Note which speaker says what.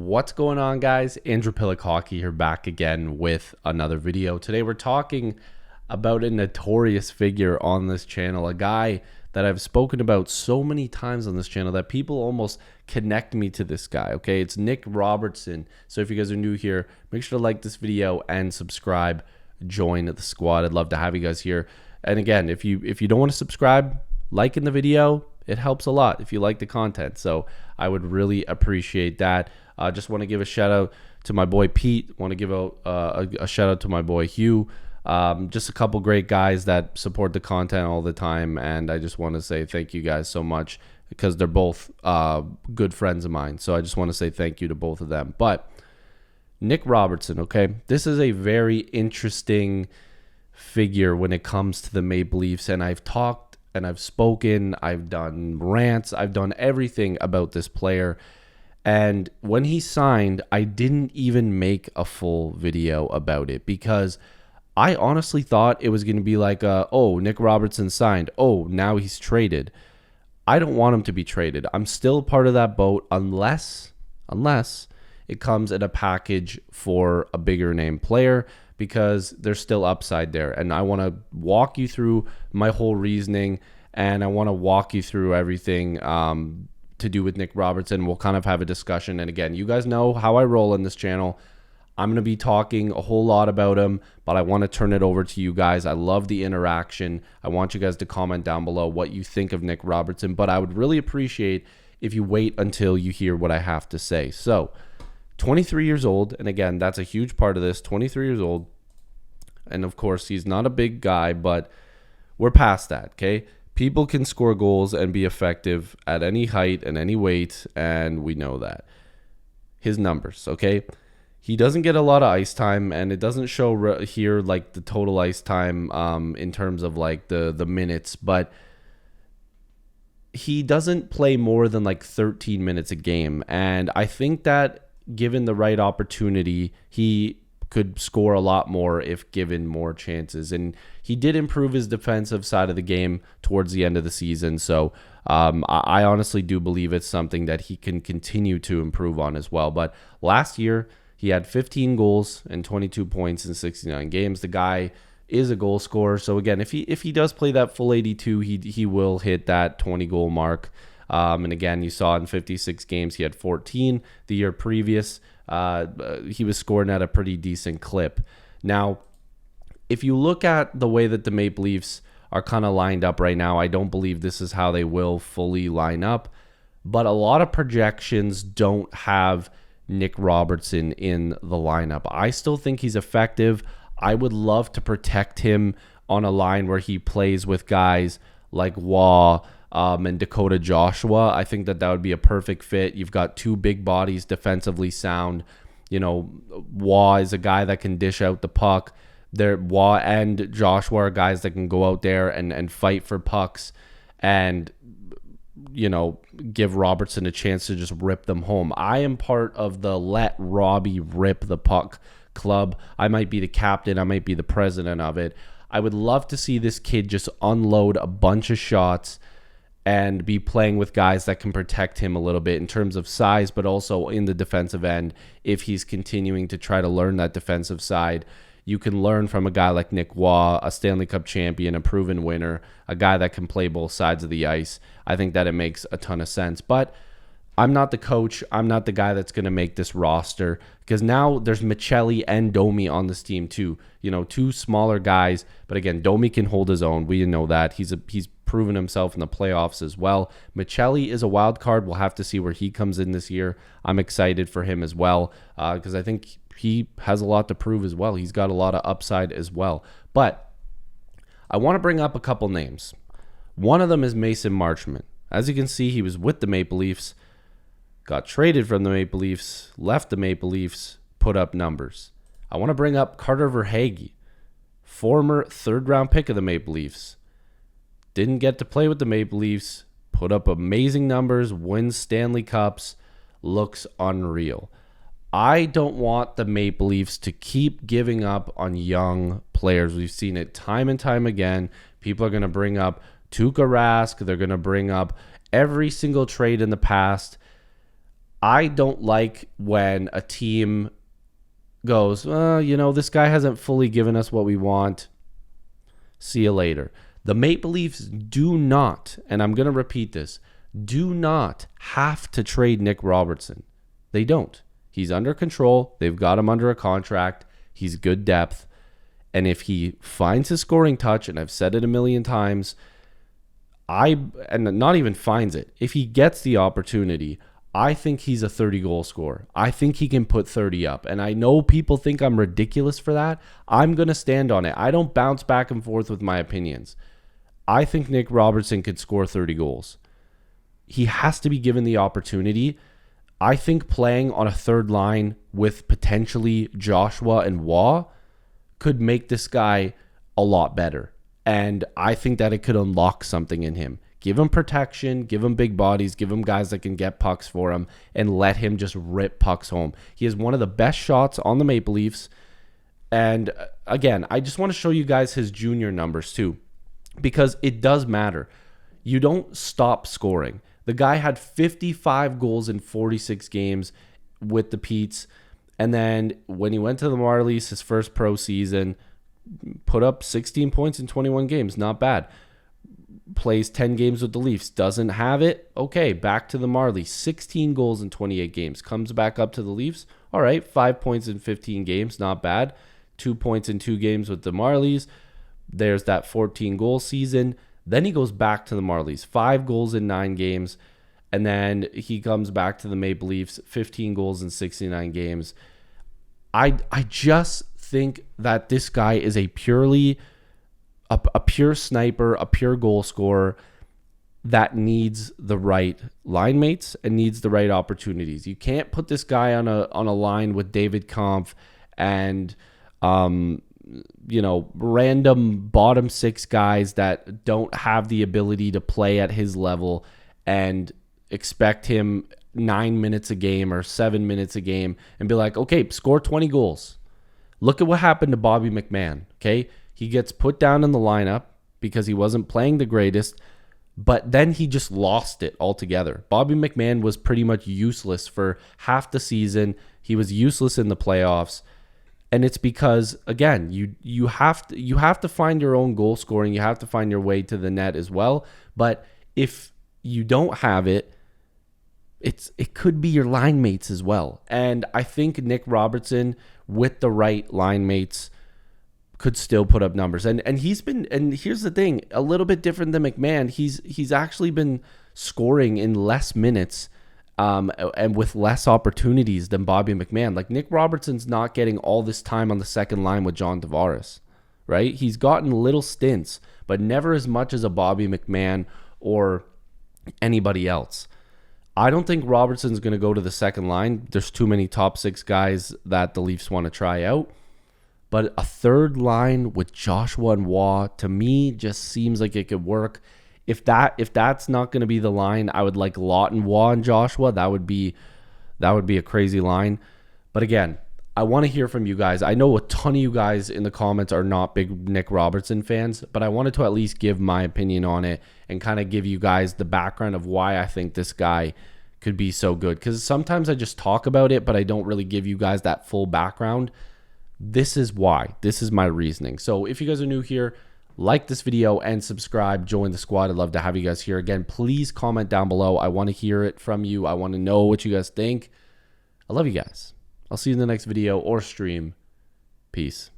Speaker 1: What's going on, guys? Andrew Piluk Hockey here, back again with another video. Today we're talking about a notorious figure on this channel, a guy that I've spoken about so many times on this channel that people almost connect me to this guy. Okay, it's Nick Robertson. So if you guys are new here, make sure to like this video and subscribe. Join the squad. I'd love to have you guys here. And again, if you don't want to subscribe, liking the video, it helps a lot if you like the content. So I would really appreciate that. Just want to give a shout out to my boy Pete. Want to give a shout out to my boy Hugh. Just a couple great guys that support the content all the time, and I just want to say thank you guys so much because they're both good friends of mine. So I just want to say thank you to both of them. But Nick Robertson, okay, this is a very interesting figure when it comes to the Maple Leafs, and I've talked and I've spoken, I've done rants, I've done everything about this player. And when he signed, I didn't even make a full video about it because I honestly thought it was going to be like, oh, Nick Robertson signed. Oh, now he's traded. I don't want him to be traded. I'm still part of that boat unless it comes in a package for a bigger name player, because there's still upside there. And I want to walk you through my whole reasoning, and I want to walk you through everything to do with Nick Robertson. We'll kind of have a discussion. And again, you guys know how I roll on this channel. I'm going to be talking a whole lot about him, but I want to turn it over to you guys. I love the interaction. I want you guys to comment down below what you think of Nick Robertson, but I would really appreciate if you wait until you hear what I have to say. So, 23 years old, and again, that's a huge part of this, 23 years old, and of course, he's not a big guy, but we're past that, okay? People can score goals and be effective at any height and any weight, and we know that. His numbers, okay? He doesn't get a lot of ice time, and it doesn't show here like the total ice time in terms of like the minutes, but he doesn't play more than like 13 minutes a game, and I think that given the right opportunity, he could score a lot more if given more chances. And he did improve his defensive side of the game towards the end of the season. So I honestly do believe it's something that he can continue to improve on as well. But last year, he had 15 goals and 22 points in 69 games. The guy is a goal scorer. So again, if he does play that full 82, he will hit that 20 goal mark. And again, you saw in 56 games, he had 14. The year previous, he was scoring at a pretty decent clip. Now, if you look at the way that the Maple Leafs are kind of lined up right now, I don't believe this is how they will fully line up. But a lot of projections don't have Nick Robertson in the lineup. I still think he's effective. I would love to protect him on a line where he plays with guys like Waugh, and Dakota Joshua. I think that would be a perfect fit. You've got two big bodies, defensively sound. You know, Waugh is a guy that can dish out the puck. Waugh and Joshua are guys that can go out there and fight for pucks and, you know, give Robertson a chance to just rip them home. I am part of the let Robbie rip the puck club. I might be the captain. I might be the president of it. I would love to see this kid just unload a bunch of shots and be playing with guys that can protect him a little bit in terms of size, but also in the defensive end. If he's continuing to try to learn that defensive side, you can learn from a guy like Nick Waugh, a Stanley Cup champion, a proven winner, a guy that can play both sides of the ice. I think that it makes a ton of sense. But I'm not the coach. I'm not the guy that's going to make this roster, because now there's Michelli and Domi on this team too. You know, two smaller guys. But again, Domi can hold his own. We know that. He's proven himself in the playoffs as well. Michelli is a wild card. We'll have to see where he comes in this year. I'm excited for him as well, because I think he has a lot to prove as well. He's got a lot of upside as well. But I want to bring up a couple names. One of them is Mason Marchment. As you can see, he was with the Maple Leafs, got traded from the Maple Leafs, left the Maple Leafs, put up numbers. I want to bring up Carter Verhaeghe, former third-round pick of the Maple Leafs. Didn't get to play with the Maple Leafs, put up amazing numbers, wins Stanley Cups, looks unreal. I don't want the Maple Leafs to keep giving up on young players. We've seen it time and time again. People are going to bring up Tuukka Rask. They're going to bring up every single trade in the past. I don't like when a team goes, this guy hasn't fully given us what we want. See you later. The Maple Leafs do not, and I'm going to repeat this, do not have to trade Nick Robertson. They don't. He's under control. They've got him under a contract. He's good depth. And if he finds his scoring touch, and I've said it a million times, and not even finds it, if he gets the opportunity, I think he's a 30-goal scorer. I think he can put 30 up. And I know people think I'm ridiculous for that. I'm going to stand on it. I don't bounce back and forth with my opinions. I think Nick Robertson could score 30 goals. He has to be given the opportunity. I think playing on a third line with potentially Joshua and Waugh could make this guy a lot better. And I think that it could unlock something in him. Give him protection, give him big bodies, give him guys that can get pucks for him, and let him just rip pucks home. He has one of the best shots on the Maple Leafs. And again, I just want to show you guys his junior numbers too, because it does matter. You don't stop scoring. The guy had 55 goals in 46 games with the Petes. And then when he went to the Marlies, his first pro season, put up 16 points in 21 games. Not bad. Plays 10 games with the Leafs. Doesn't have it. Okay, back to the Marlies. 16 goals in 28 games. Comes back up to the Leafs. All right, 5 points in 15 games. Not bad. 2 points in 2 games with the Marlies. There's that 14-goal season. Then he goes back to the Marlies. 5 goals in 9 games. And then he comes back to the Maple Leafs. 15 goals in 69 games. I just think that this guy is a pure sniper, a pure goal scorer that needs the right line mates and needs the right opportunities. You can't put this guy on a line with David Kampf and random bottom 6 guys that don't have the ability to play at his level and expect him 9 minutes a game or 7 minutes a game and be like, okay, score 20 goals. Look at what happened to Bobby McMahon, okay? He gets put down in the lineup because he wasn't playing the greatest, but then he just lost it altogether. Bobby McMahon was pretty much useless for half the season. He was useless in the playoffs. And it's because, again, you have to find your own goal scoring. You have to find your way to the net as well. But if you don't have it, it could be your line mates as well. And I think Nick Robertson, with the right line mates, could still put up numbers. And he's been, and here's the thing, a little bit different than McMahon. He's actually been scoring in less minutes and with less opportunities than Bobby McMahon. Like, Nick Robertson's not getting all this time on the second line with John Tavares, right? He's gotten little stints, but never as much as a Bobby McMahon or anybody else. I don't think Robertson's going to go to the second line. There's too many top 6 guys that the Leafs want to try out. But a third line with Joshua and Waugh, to me, just seems like it could work. If that's not going to be the line, I would like Lawton, Waugh, and Joshua. That would be a crazy line. But again, I want to hear from you guys. I know a ton of you guys in the comments are not big Nick Robertson fans, but I wanted to at least give my opinion on it and kind of give you guys the background of why I think this guy could be so good. Because sometimes I just talk about it, but I don't really give you guys that full background. This is why. This is my reasoning. So if you guys are new here, like this video and subscribe. Join the squad. I'd love to have you guys here. Again, please comment down below. I want to hear it from you. I want to know what you guys think. I love you guys. I'll see you in the next video or stream. Peace.